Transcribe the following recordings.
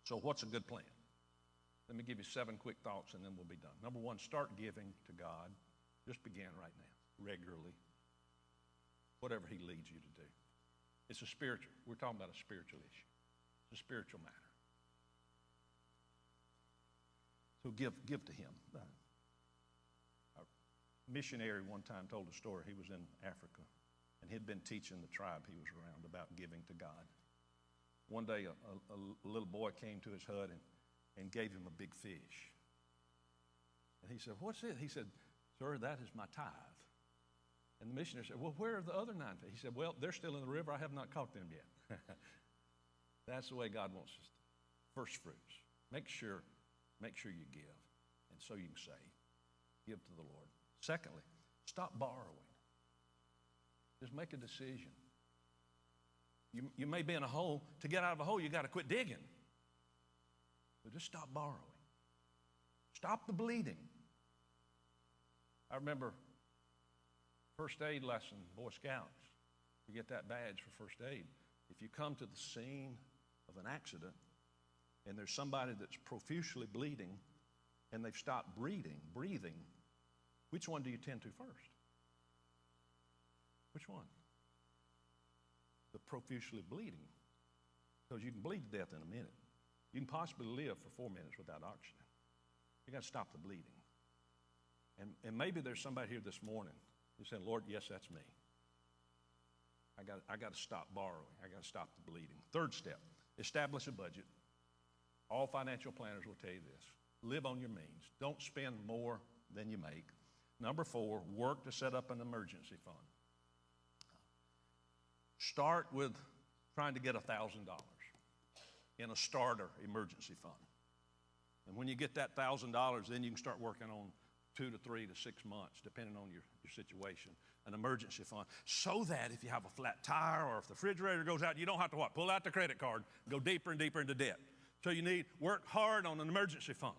So what's a good plan? Let me give you 7 quick thoughts and then we'll be done. Number 1, start giving to God. Just begin right now, regularly. Whatever he leads you to do. It's a spiritual, we're talking about a spiritual issue. It's a spiritual matter. So give to him. A missionary one time told a story. He was in Africa and he'd been teaching the tribe he was around about giving to God. One day a little boy came to his hut and gave him a big fish. And he said, "What's it?" He said, "Sir, that is my tithe." And the missionary said, "Well, where are the other 9 fish?" He said, "Well, they're still in the river. I have not caught them yet." That's the way God wants us to. First fruits. Make sure you give, and so you can save. Give to the Lord. Secondly, stop borrowing. Just make a decision. You may be in a hole. To get out of a hole, you got to quit digging. So just stop borrowing. Stop the bleeding. I remember first aid lesson, Boy Scouts. You get that badge for first aid. If you come to the scene of an accident and there's somebody that's profusely bleeding and they've stopped breathing, which one do you tend to first? Which one? The profusely bleeding. Because you can bleed to death in a minute. You can possibly live for 4 minutes without oxygen. You got to stop the bleeding. And maybe there's somebody here this morning who said, "Lord, yes, that's me. I got to stop borrowing. I got to stop the bleeding." Third step, establish a budget. All financial planners will tell you this. Live on your means. Don't spend more than you make. Number 4, work to set up an emergency fund. Start with trying to get $1,000 in a starter emergency fund. And when you get that $1,000, then you can start working on 2 to 3 to 6 months, depending on your situation, an emergency fund, so that if you have a flat tire or if the refrigerator goes out, you don't have to what? Pull out the credit card, go deeper and deeper into debt. So you need work hard on an emergency fund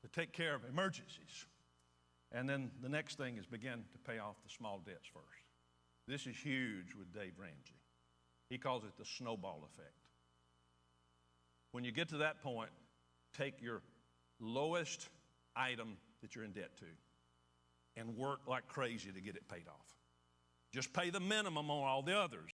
to take care of emergencies. And then the next thing is begin to pay off the small debts first. This is huge with Dave Ramsey. He calls it the snowball effect. When you get to that point, take your lowest item that you're in debt to and work like crazy to get it paid off. Just pay the minimum on all the others,